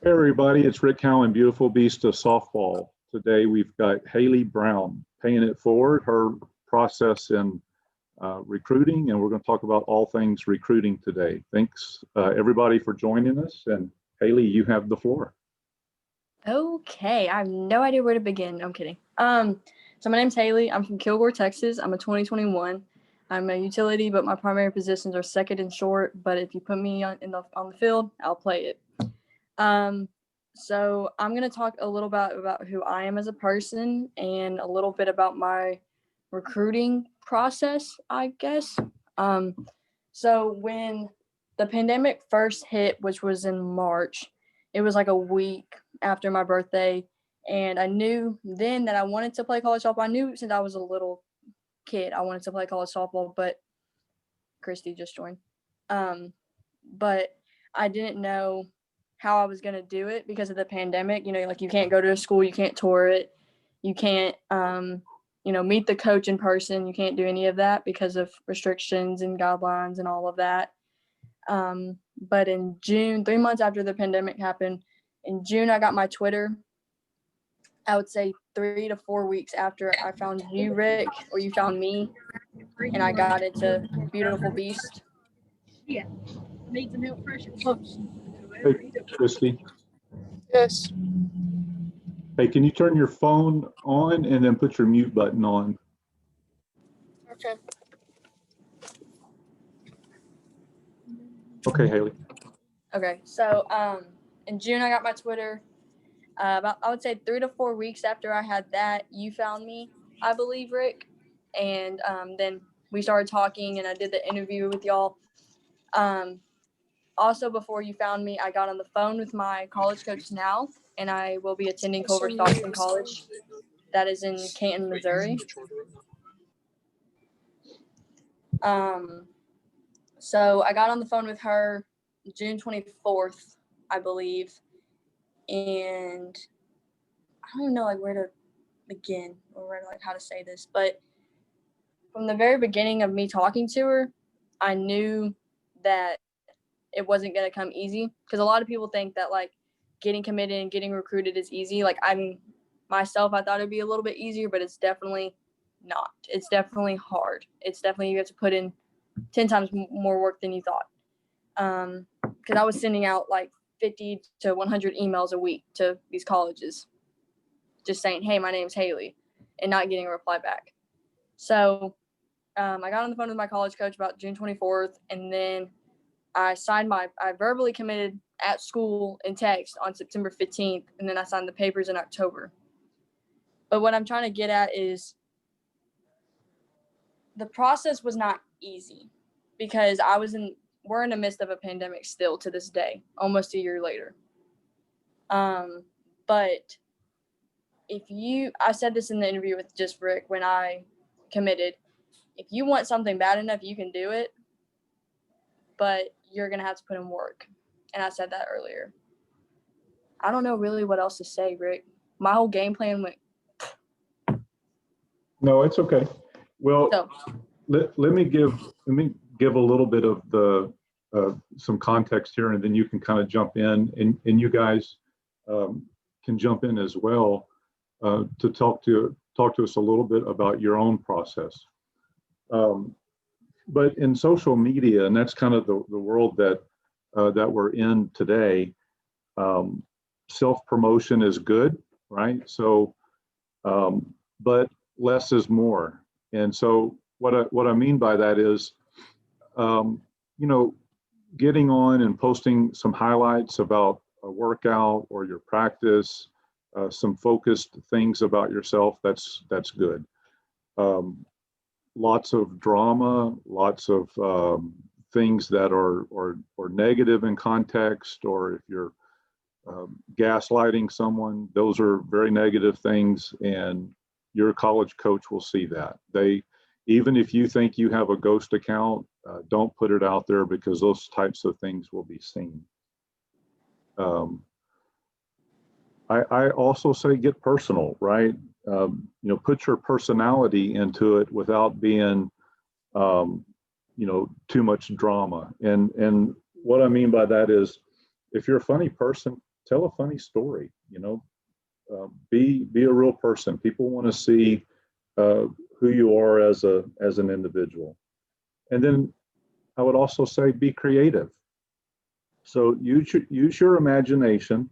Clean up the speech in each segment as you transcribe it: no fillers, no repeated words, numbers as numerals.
Hey everybody, it's Rick Cowan, Beautiful Beast of Softball. Today we've got Haylee Brown paying it forward, her process in recruiting, and we're going to talk about all things recruiting today. Thanks everybody for joining us, and Haylee, you have the floor. Okay, I have no idea where to begin. I'm kidding. So my name's Haylee. I'm from Kilgore, Texas. I'm a 2021. I'm a utility, but my primary positions are second and short. But if you put me on the field, I'll play it. So I'm gonna talk a little about who I am as a person and a little bit about my recruiting process, I guess. So when the pandemic first hit, which was in March, it was like a week after my birthday, and I knew then that I wanted to play college softball. I knew since I was a little kid I wanted to play college softball, but Christy just joined. But I didn't know how I was going to do it because of the pandemic. You know, like you can't go to a school, you can't tour it, you can't, meet the coach in person. You can't do any of that because of restrictions and guidelines and all of that. But in June, 3 months after the pandemic happened, in June, I got my Twitter. I would say 3 to 4 weeks after I found you, Rick, or you found me, and I got into Beautiful Beast. Yeah, needs a milk pressure. Hey, Christy. Yes. Hey, can you turn your phone on and then put your mute button on? Okay. Okay, Haylee. Okay, so in June, I got my Twitter. About, I would say 3 to 4 weeks after I had that, you found me, I believe, Rick. And then we started talking and I did the interview with y'all. Also, before you found me, I got on the phone with my college coach now, and I will be attending Culver Stockton College. That is in Canton, Missouri. So I got on the phone with her June 24th, I believe. And I don't know where to begin or how to say this, but from the very beginning of me talking to her, I knew that it wasn't going to come easy, because a lot of people think that getting committed and getting recruited is easy. Myself, I thought it'd be a little bit easier, but it's definitely not. It's definitely hard. It's definitely, you have to put in 10 times more work than you thought. Because I was sending out 50 to 100 emails a week to these colleges, just saying, hey, my name's Haylee, and not getting a reply back. So I got on the phone with my college coach about June 24th, and then I verbally committed at school in text on September 15th, and then I signed the papers in October. But what I'm trying to get at is the process was not easy, because we're in the midst of a pandemic still to this day, almost a year later. But I said this in the interview with just Rick when I committed, if you want something bad enough, you can do it, but you're going to have to put in work. And I said that earlier. I don't know really what else to say, Rick. My whole game plan went. No, it's okay. Well, let me give a little bit of the some context here, and then you can kind of jump in, and you guys can jump in as well to talk to us a little bit about your own process. But in social media, and that's kind of the world that we're in today, self-promotion is good, right? So, but less is more. And so what I mean by that is, getting on and posting some highlights about a workout or your practice, some focused things about yourself, that's good. Lots of drama, lots of things that are negative in context, or if you're gaslighting someone, those are very negative things, and your college coach will see that. Even if you think you have a ghost account, don't put it out there, because those types of things will be seen. I also say get personal, right? Put your personality into it without being, too much drama. And what I mean by that is, if you're a funny person, tell a funny story, be a real person. People want to see who you are as an individual. And then I would also say be creative. So use your imagination.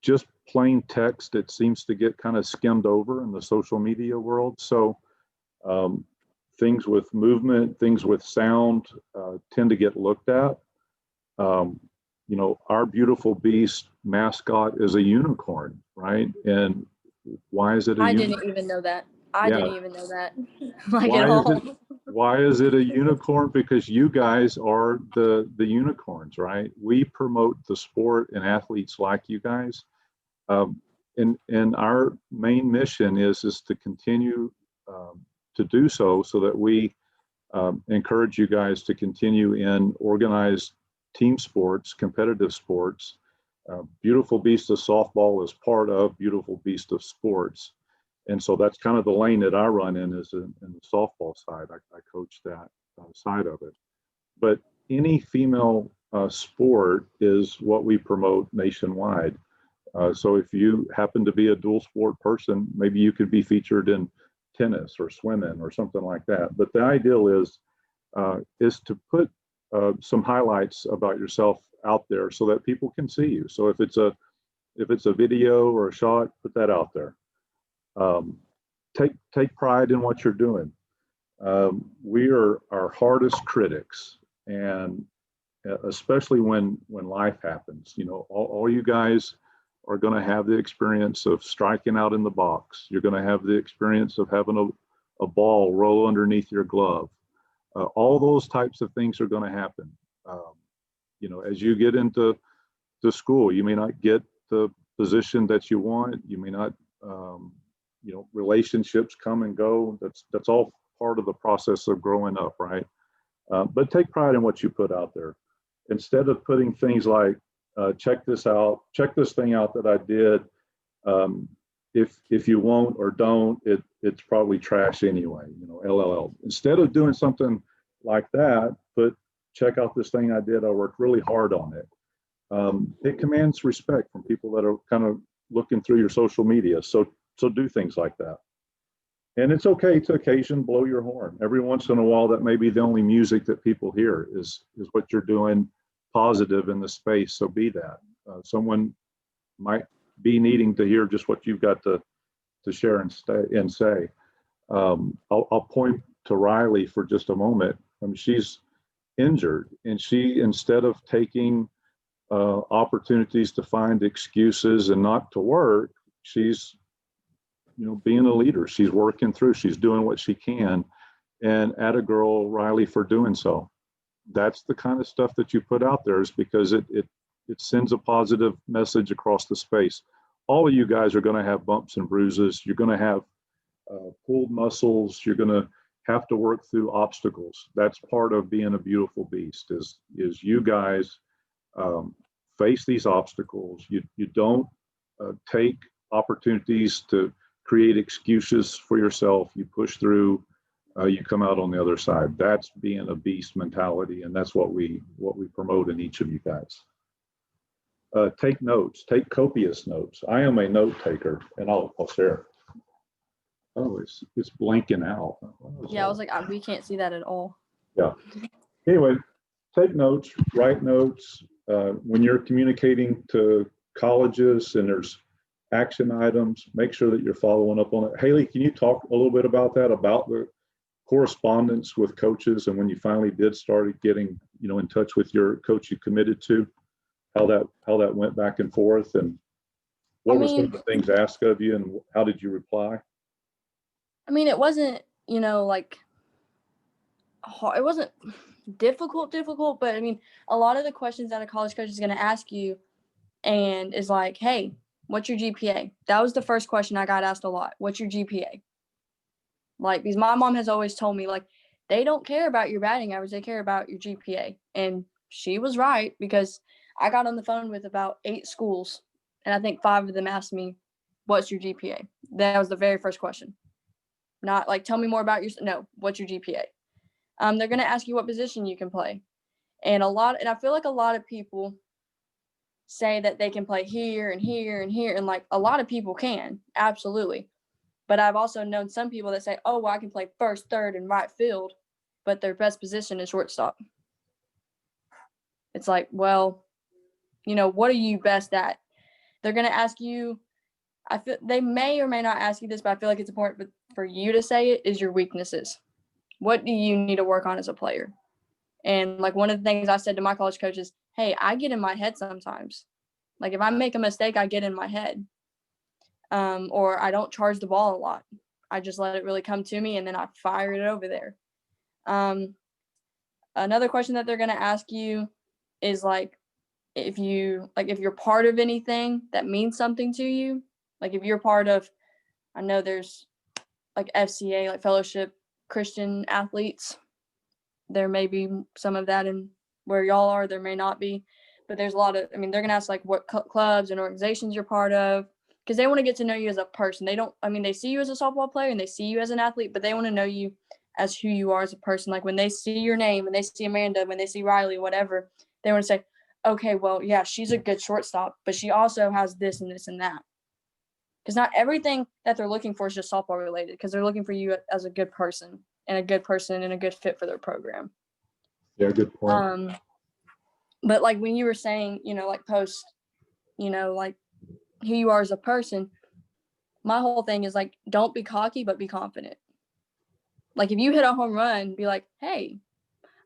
Just plain text, it seems to get kind of skimmed over in the social media world. So things with movement, things with sound tend to get looked at. Our beautiful beast mascot is a unicorn, right? And why is it a I unicorn? didn't even know that. I Yeah. didn't even know that. Like Why at is all. Why is it a unicorn? Because you guys are the unicorns, right? We promote the sport and athletes like you guys. And our main mission is to continue to do so that we encourage you guys to continue in organized team sports, competitive sports. Beautiful Beast of Softball is part of Beautiful Beast of Sports. And so that's kind of the lane that I run in, is in the softball side. I coach that side of it. But any female sport is what we promote nationwide. So if you happen to be a dual sport person, maybe you could be featured in tennis or swimming or something like that. But the ideal is to put some highlights about yourself out there so that people can see you. So if it's a video or a shot, put that out there. Take pride in what you're doing. We are our hardest critics, and especially when life happens. All you guys are going to have the experience of striking out in the box. You're going to have the experience of having a ball roll underneath your glove. All those types of things are going to happen. As you get into school, you may not get the position that you want. You may not. Relationships come and go. That's all part of the process of growing up, right? But take pride in what you put out there. Instead of putting things like, check this thing out that I did. If you won't or don't, it's probably trash anyway, LLL. Instead of doing something like that, check out this thing I did. I worked really hard on it. It commands respect from people that are kind of looking through your social media. So do things like that. And it's okay to occasion blow your horn. Every once in a while, that may be the only music that people hear is what you're doing positive in the space. So be that. Someone might be needing to hear just what you've got to share and say. I'll point to Riley for just a moment. She's injured, and she, instead of taking opportunities to find excuses and not to work, she's being a leader. She's working through, she's doing what she can, and atta girl Riley for doing so. That's the kind of stuff that you put out there, is because it sends a positive message across the space. All of you guys are going to have bumps and bruises. You're going to have pulled muscles. You're going to have to work through obstacles. That's part of being a beautiful beast, is you guys face these obstacles. You don't take opportunities to create excuses for yourself. You push through, you come out on the other side. That's being a beast mentality, and that's what we promote in each of you guys. Take notes, take copious notes. I am a note taker, and I'll share. Oh, it's blanking out. Yeah, I was like, we can't see that at all. Yeah. Anyway, take notes, write notes. When you're communicating to colleges and there's action items, make sure that you're following up on it. Haylee, can you talk a little bit about that, about the correspondence with coaches, and when you finally did start getting in touch with your coach you committed to, how that went back and forth, and what were some of the things asked of you, and how did you reply? It wasn't like hard. It wasn't difficult, but a lot of the questions that a college coach is going to ask you and is like, hey, what's your GPA? That was the first question I got asked a lot. What's your GPA? Like, because my mom has always told me, like, they don't care about your batting average. They care about your GPA. And she was right, because I got on the phone with about 8 schools, and I think 5 of them asked me, what's your GPA? That was the very first question. Not like, tell me more about no, what's your GPA? They're going to ask you what position you can play. And I feel like a lot of people say that they can play here and here and here. And like a lot of people can, absolutely. But I've also known some people that say, oh, well, I can play first, third, and right field, but their best position is shortstop. It's like, well, you know, what are you best at? They're going to ask you, I feel they may or may not ask you this, but I feel like it's important for you to say it, is your weaknesses. What do you need to work on as a player? And like one of the things I said to my college coach is, hey, I get in my head sometimes. Like if I make a mistake, I get in my head. Or I don't charge the ball a lot. I just let it really come to me and then I fire it over there. Another question that they're going to ask you is like, if you're part of anything that means something to you, like if you're part of, I know there's like FCA, like Fellowship Christian Athletes. There may be some of that in where y'all are, there may not be, but there's a lot of, I mean, they're going to ask like what clubs and organizations you're part of, because they want to get to know you as a person. They see you as a softball player and they see you as an athlete, but they want to know you as who you are as a person. Like when they see your name, when they see Amanda, when they see Riley, whatever, they want to say, okay, well, yeah, she's a good shortstop, but she also has this and this and that. Because not everything that they're looking for is just softball related, because they're looking for you as a good person and a good fit for their program. Yeah, good point. But like when you were saying, you know, like post, you know, like who you are as a person, my whole thing is like, don't be cocky, but be confident. Like if you hit a home run, be like, hey,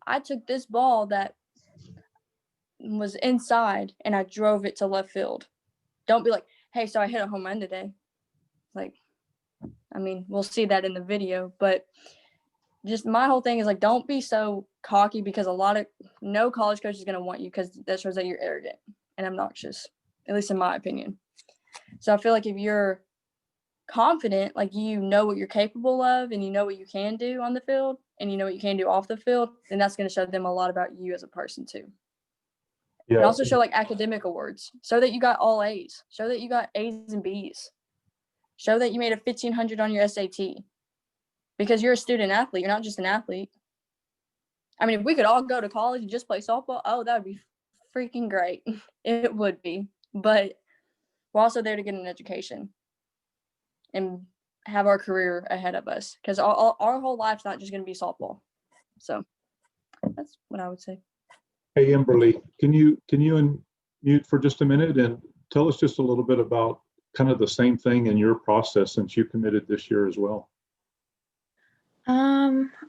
I took this ball that was inside and I drove it to left field. Don't be like, hey, so I hit a home run today. Like, I mean, we'll see that in the video, but just my whole thing is like, don't be so cocky, because no college coach is going to want you, because that shows that you're arrogant and obnoxious, at least in my opinion. So I feel like if you're confident, like you know what you're capable of and you know what you can do on the field and you know what you can do off the field, then that's going to show them a lot about you as a person too. Yeah. And also show like academic awards, show that you got all A's, show that you got A's and B's, show that you made a 1,500 on your SAT, because you're a student athlete. You're not just an athlete. I mean, if we could all go to college and just play softball, oh, that would be freaking great. It would be. But we're also there to get an education and have our career ahead of us, because our whole life's not just going to be softball. So that's what I would say. Hey, Emberly, can you unmute for just a minute and tell us just a little bit about kind of the same thing in your process, since you committed this year as well?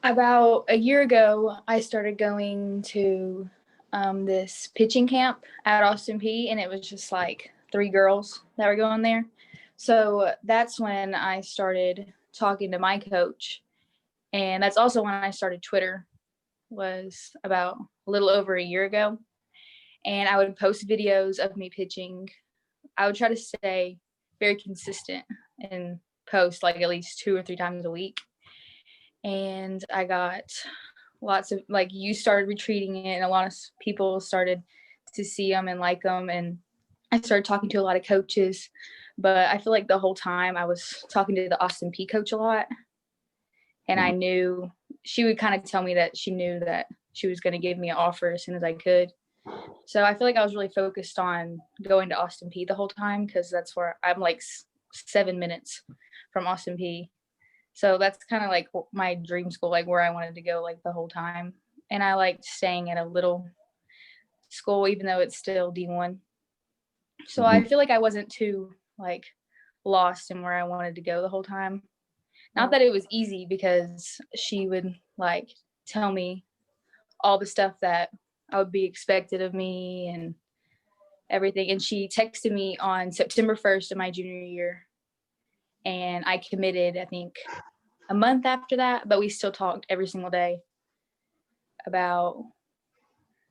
About a year ago, I started going to this pitching camp at Austin P, and it was just like 3 girls that were going there. So that's when I started talking to my coach, and that's also when I started Twitter, was about a little over a year ago. And I would post videos of me pitching. I would try to stay very consistent and post like at least 2 or 3 times a week. And I got lots of, like, you started retweeting it, and a lot of people started to see them and like them. And I started talking to a lot of coaches, but I feel like the whole time I was talking to the Austin P coach a lot. And I knew she would kind of tell me that she knew that she was going to give me an offer as soon as I could. So I feel like I was really focused on going to Austin P the whole time, because that's where I'm like 7 minutes from Austin P. So that's kind of like my dream school, like where I wanted to go like the whole time. And I liked staying at a little school, even though it's still D1. So I feel like I wasn't too like lost in where I wanted to go the whole time. Not that it was easy, because she would like tell me all the stuff that I would be expected of me and everything. And she texted me on September 1st of my junior year, and I committed, I think, a month after that, but we still talked every single day about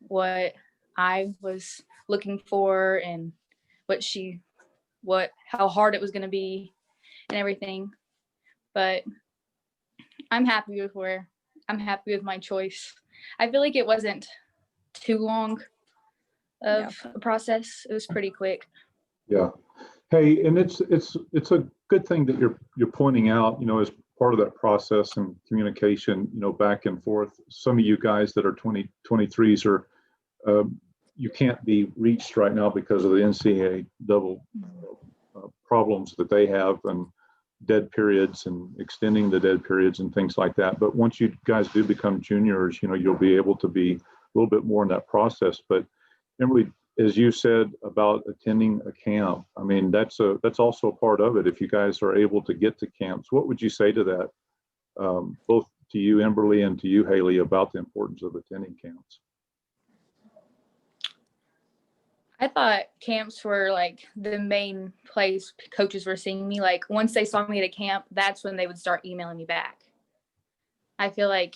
what I was looking for and how hard it was going to be and everything. But I'm happy with my choice. I feel like it wasn't too long of a process. It was pretty quick. Yeah. Hey, and it's a good thing that you're pointing out, you know, as part of that process and communication, you know, back and forth. Some of you guys that are 23s are you can't be reached right now because of the NCAA double problems that they have, and dead periods and extending the dead periods and things like that. But once you guys do become juniors, you'll be able to be a little bit more in that process. But Emily, as you said about attending a camp, I mean, that's also a part of it. If you guys are able to get to camps, what would you say to that, both to you, Emberly, and to you, Haylee, about the importance of attending camps? I thought camps were like the main place coaches were seeing me. Like once they saw me at a camp, that's when they would start emailing me back. I feel like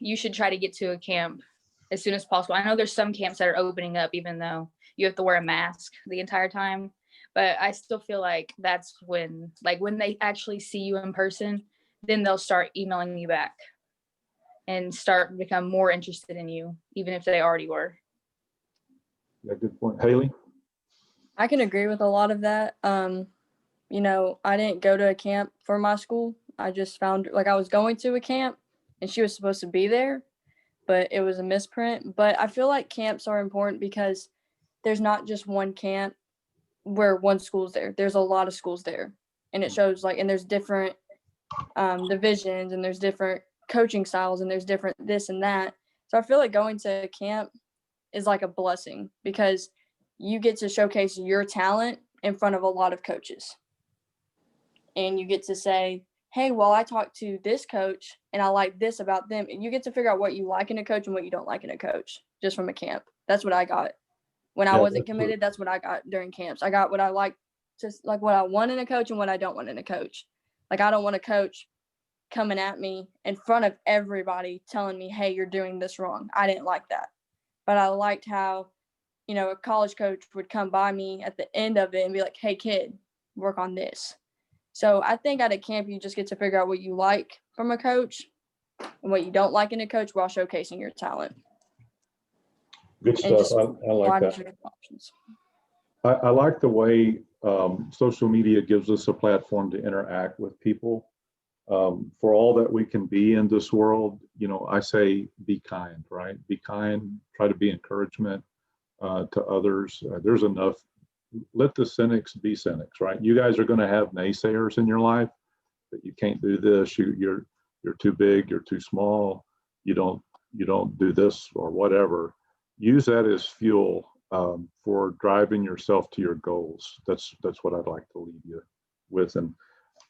you should try to get to a camp as soon as possible. I know there's some camps that are opening up, even though you have to wear a mask the entire time. But I still feel like that's when they actually see you in person, then they'll start emailing you back and start to become more interested in you, even if they already were. Yeah, good point. Haylee? I can agree with a lot of that. I didn't go to a camp for my school. I just found, I was going to a camp and she was supposed to be there, but it was a misprint. But I feel like camps are important because there's not just one camp where one school's there. There's a lot of schools there. And it shows and there's different divisions, and there's different coaching styles, and there's different this and that. So I feel like going to a camp is like a blessing because you get to showcase your talent in front of a lot of coaches. And you get to say, hey, well, I talked to this coach and I like this about them. And you get to figure out what you like in a coach and what you don't like in a coach just from a camp. That's what I got. When I wasn't committed, that's what I got during camps. I got what I like, just like what I want in a coach and what I don't want in a coach. I don't want a coach coming at me in front of everybody telling me, hey, you're doing this wrong. I didn't like that. But I liked how, a college coach would come by me at the end of it and be like, hey, kid, work on this. So I think at a camp, you just get to figure out what you like from a coach and what you don't like in a coach while showcasing your talent. Good stuff. I like that. I like the way social media gives us a platform to interact with people. For all that we can be in this world, I say be kind, right? Be kind, try to be encouragement to others. There's enough. Let the cynics be cynics, right? You guys are going to have naysayers in your life that you can't do this, you're too big, you're too small, you don't do this or whatever. Use that as fuel for driving yourself to your goals. That's what I'd like to leave you with. And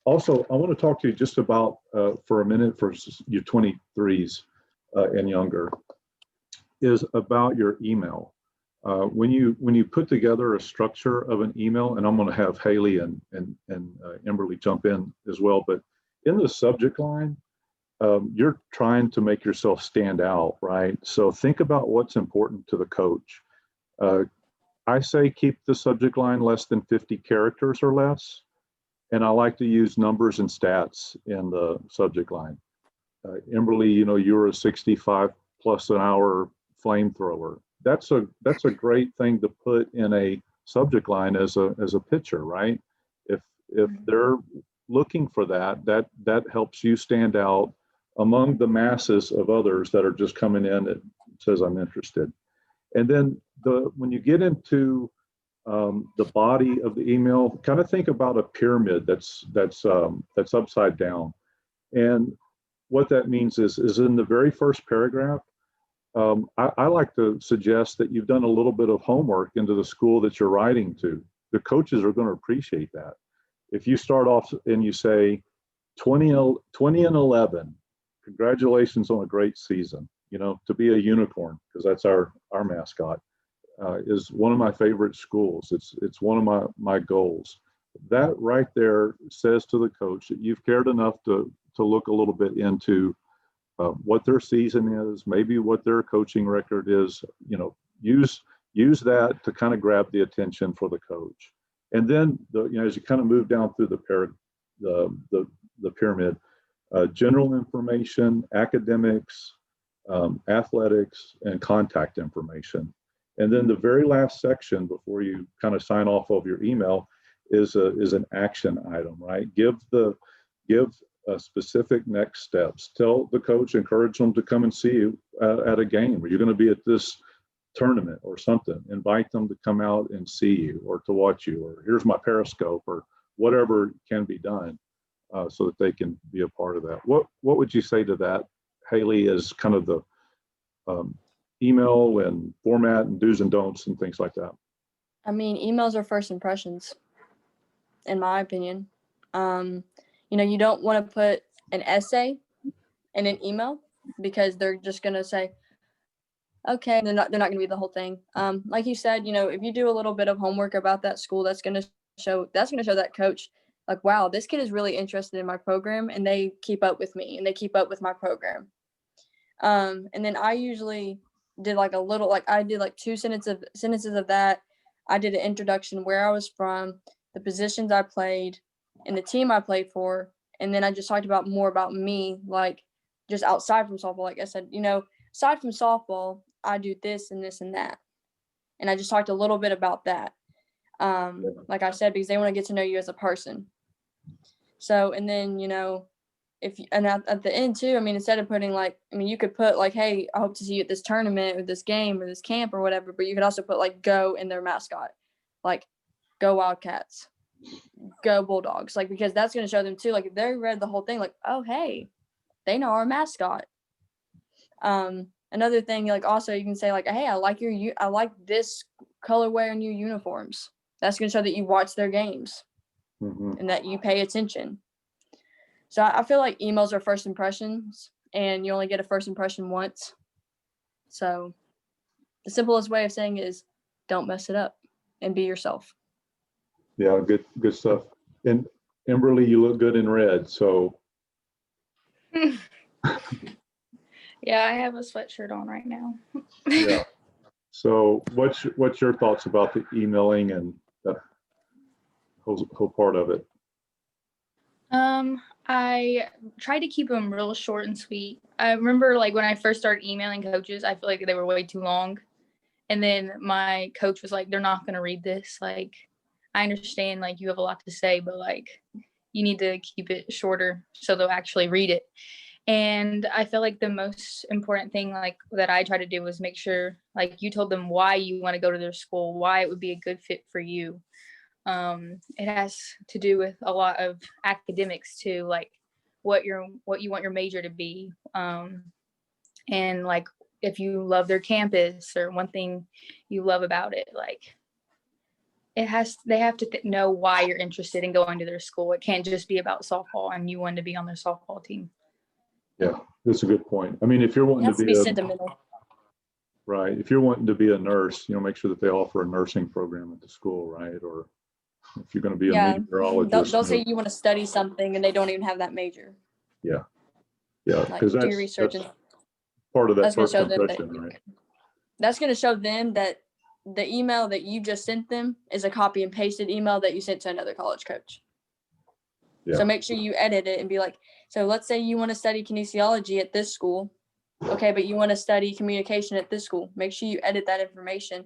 also, I want to talk to you just about, for a minute, for your 23s and younger, is about your email. When you put together a structure of an email, and I'm going to have Haylee and Emberly jump in as well, but in the subject line, you're trying to make yourself stand out, right? So think about what's important to the coach. I say keep the subject line less than 50 characters or less. And I like to use numbers and stats in the subject line. Emberly, you're a 65 plus an hour flamethrower. That's a great thing to put in a subject line as a pitcher, right? If they're looking for that helps you stand out among the masses of others that are just coming in that says I'm interested. And then when you get into the body of the email, kind of think about a pyramid that's upside down. And what that means is in the very first paragraph, I like to suggest that you've done a little bit of homework into the school that you're writing to. The coaches are going to appreciate that. If you start off and you say 20 and 11, congratulations on a great season, to be a unicorn, because that's our mascot. Is one of my favorite schools. It's one of my goals. That right there says to the coach that you've cared enough to look a little bit into what their season is, maybe what their coaching record is. Use that to kind of grab the attention for the coach. And then as you kind of move down through the pyramid, general information, academics, athletics, and contact information. And then the very last section before you kind of sign off of your email is an action item, right? Give specific next steps. Tell the coach, encourage them to come and see you at a game. You're going to be at this tournament or something. Invite them to come out and see you or to watch you, or here's my Periscope, or whatever can be done so that they can be a part of that. What would you say to that, Haylee, as kind of the email and format and do's and don'ts and things like that? I mean, emails are first impressions, in my opinion. You don't want to put an essay in an email because they're just going to say, okay, they're not going to read the whole thing. Like you said, if you do a little bit of homework about that school, that's going to show that coach, like, wow, this kid is really interested in my program, and they keep up with me and they keep up with my program. And then I usually did like I did like 2 sentences of that. I did an introduction, where I was from, the positions I played, and the team I played for. And then I just talked about more about me, like just outside from softball. Like I said, aside from softball, I do this and this and that. And I just talked a little bit about that. Like I said, because they want to get to know you as a person. So, and then, at the end too, I mean, instead of putting you could put like, hey, I hope to see you at this tournament or this game or this camp or whatever, but you could also put like go in their mascot, like go Wildcats, go Bulldogs, like, because that's going to show them too, like if they read the whole thing, like, oh, hey, they know our mascot. Another thing, like also you can say like, hey, I like this colorway on your uniforms. That's going to show that you watch their games and that you pay attention. So I feel like emails are first impressions, and you only get a first impression once. So the simplest way of saying it is don't mess it up and be yourself. Yeah, good stuff. And Emberly, you look good in red. So Yeah, I have a sweatshirt on right now. yeah. So what's your thoughts about the emailing and that whole part of it? I try to keep them real short and sweet. I remember like when I first started emailing coaches, I feel like they were way too long. And then my coach was like, they're not going to read this. Like, I understand like you have a lot to say, but like you need to keep it shorter so they'll actually read it. And I feel like the most important thing like that I try to do was make sure like you told them why you want to go to their school, why it would be a good fit for you. It has to do with a lot of academics too, like what you want your major to be. And like if you love their campus or one thing you love about it, like they have to know why you're interested in going to their school. It can't just be about softball and you want to be on their softball team. Yeah, that's a good point. I mean, if you're wanting to be sentimental. Right, if you're wanting to be a nurse, make sure that they offer a nursing program at the school, right? Or if you're going to be a meteorologist, don't say you want to study something and they don't even have that major. Yeah, because do your research, that's and part of that that's going to first show them impression, right? That's going to show them that the email that you just sent them is a copy and pasted email that you sent to another college coach. Yeah. So make sure you edit it and be like, so let's say you want to study kinesiology at this school. Okay, but you want to study communication at this school. Make sure you edit that information.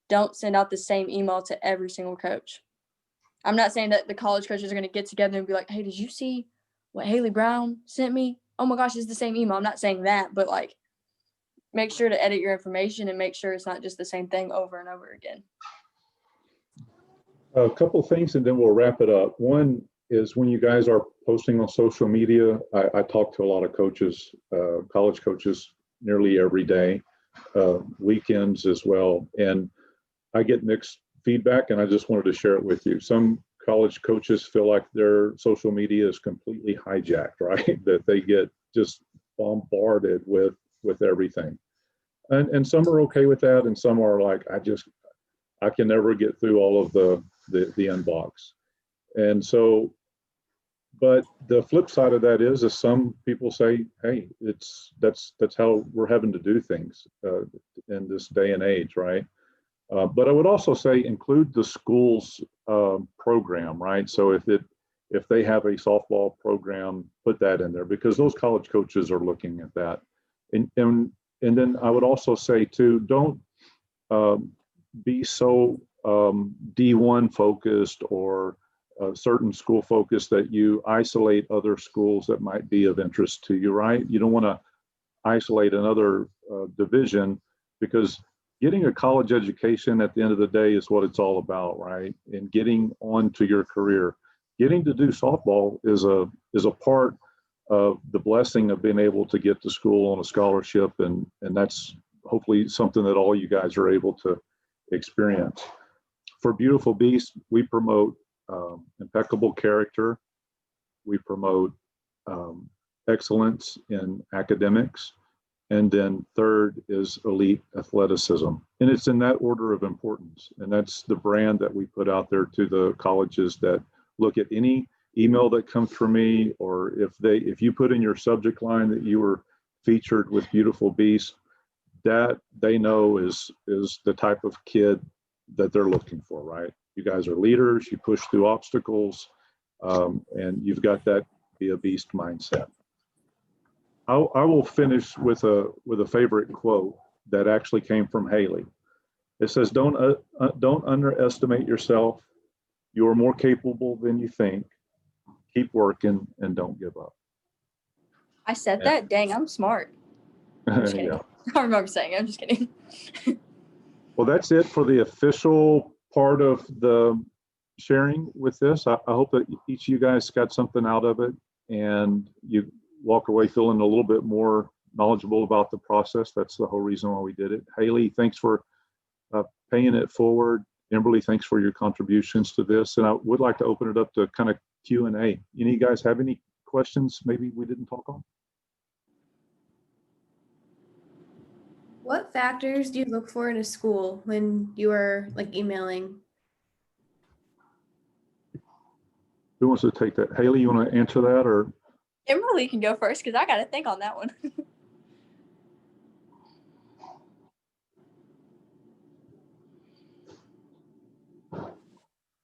Don't send out the same email to every single coach. I'm not saying that the college coaches are going to get together and be like, hey, did you see what Haylee Brown sent me? Oh my gosh, it's the same email. I'm not saying that, but like, make sure to edit your information and make sure it's not just the same thing over and over again. A couple of things, and then we'll wrap it up. One is when you guys are posting on social media, I talk to a lot of coaches, college coaches, nearly every day, weekends as well. And I get mixed feedback, and I just wanted to share it with you. Some college coaches feel like their social media is completely hijacked, right? That they get just bombarded with everything. And some are okay with that, and some are like, I can never get through all of the inbox. And so, but the flip side of that is some people say, hey, that's how we're having to do things in this day and age, right? But I would also say include the school's program, right? So if they have a softball program, put that in there, because those college coaches are looking at that. And then I would also say too, don't be so D1 focused or certain school focused that you isolate other schools that might be of interest to you, right? You don't want to isolate another division, because getting a college education at the end of the day is what it's all about, right? And getting on to your career. Getting to do softball is a part of the blessing of being able to get to school on a scholarship, and that's hopefully something that all you guys are able to experience. For Beautiful Beast, we promote impeccable character. We promote excellence in academics. And then third is elite athleticism. And it's in that order of importance. And that's the brand that we put out there to the colleges that look at any email that comes from me, or if you put in your subject line that you were featured with Beautiful Beast, that they know is the type of kid that they're looking for, right? You guys are leaders, you push through obstacles, and you've got that be a beast mindset. I will finish with a favorite quote that actually came from Haylee. It says, don't underestimate yourself. You are more capable than you think. Keep working and don't give up. I said that? Dang, I'm smart. I'm just kidding. Yeah. I remember saying it. I'm just kidding. Well, that's it for the official part of the sharing with this. I hope that each of you guys got something out of it and you walk away feeling a little bit more knowledgeable about the process. That's the whole reason why we did it. Haylee, thanks for paying it forward. Kimberly, thanks for your contributions to this. And I would like to open it up to kind of Q&A. Any of you guys have any questions maybe we didn't talk on? What factors do you look for in a school when you are like emailing? Who wants to take that? Haylee, you want to answer that, or? Kimberly can go first because I got to think on that one.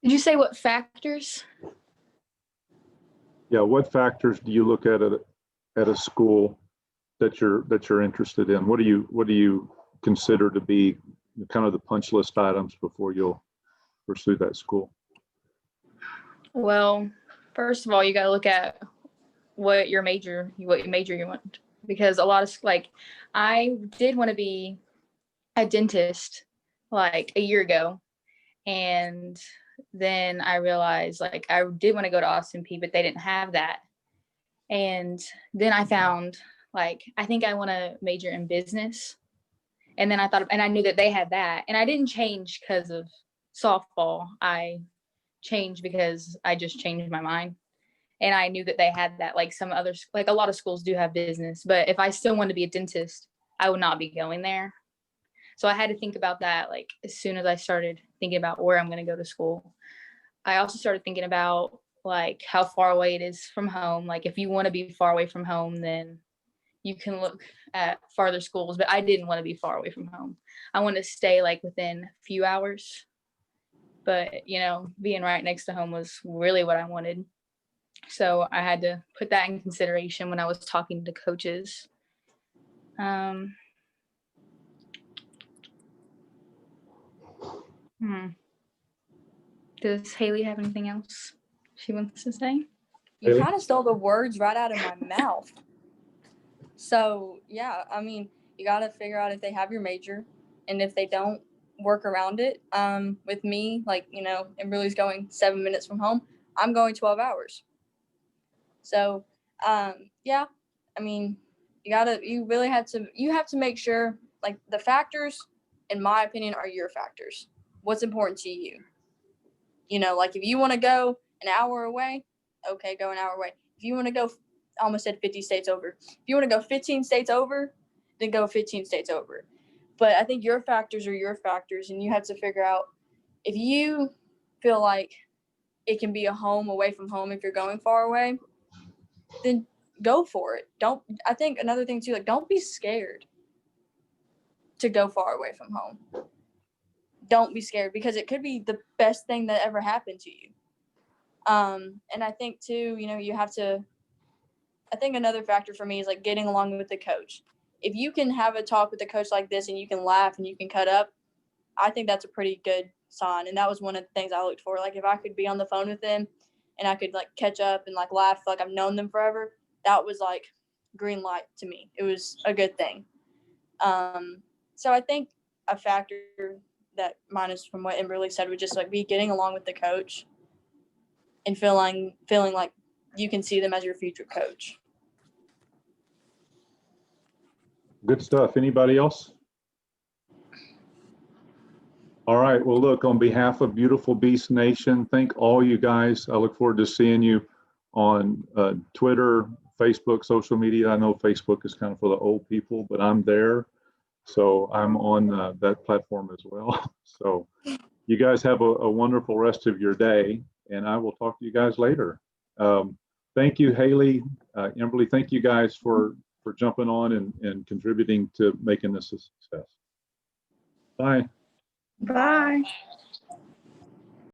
Did you say what factors? Yeah, what factors do you look at a school that you're interested in? What do you consider to be kind of the punch list items before you'll pursue that school? Well, first of all, you got to look at what major you want, because a lot of I did want to be a dentist like a year ago, and then I realized like I did want to go to Austin P, but they didn't have that. And then I found like I think I want to major in business, and then I thought, and I knew that they had that, and I didn't change because of softball. I changed because I just changed my mind. And I knew that they had that, like some others, like a lot of schools do have business, but if I still wanted to be a dentist, I would not be going there. So I had to think about that, like as soon as I started thinking about where I'm going to go to school. I also started thinking about like how far away it is from home. Like if you want to be far away from home, then you can look at farther schools, but I didn't want to be far away from home. I wanted to stay like within a few hours, but being right next to home was really what I wanted. So I had to put that in consideration when I was talking to coaches. Does Haylee have anything else she wants to say? You kind of stole the words right out of my mouth. So, yeah, I mean, you got to figure out if they have your major, and if they don't, work around it. With me, like, Emberly's going 7 minutes from home. I'm going 12 hours. So, yeah, I mean, you have to make sure, like, the factors, in my opinion, are your factors. What's important to you? Like, if you want to go an hour away, okay, go an hour away. If you want to go, I almost said 50 states over. If you want to go 15 states over, then go 15 states over. But I think your factors are your factors, and you have to figure out if you feel like it can be a home away from home if you're going far away, then go for it. I think another thing too, like, don't be scared to go far away from home. Don't be scared, because it could be the best thing that ever happened to you. And I think too, I think another factor for me is like getting along with the coach. If you can have a talk with the coach like this and you can laugh and you can cut up, I think that's a pretty good sign. And that was one of the things I looked for. Like, if I could be on the phone with them and I could like catch up and like laugh like I've known them forever, that was like green light to me. It was a good thing. So I think a factor that minus from what Emberly said would just like be getting along with the coach and feeling like you can see them as your future coach. Good stuff. Anybody else? All right. Well, look, on behalf of Beautiful Beast Nation, thank all you guys. I look forward to seeing you on Twitter, Facebook, social media. I know Facebook is kind of for the old people, but I'm there. So I'm on that platform as well. So you guys have a wonderful rest of your day, and I will talk to you guys later. Thank you, Haylee, Emberly. Thank you guys for jumping on and contributing to making this a success. Bye. Bye.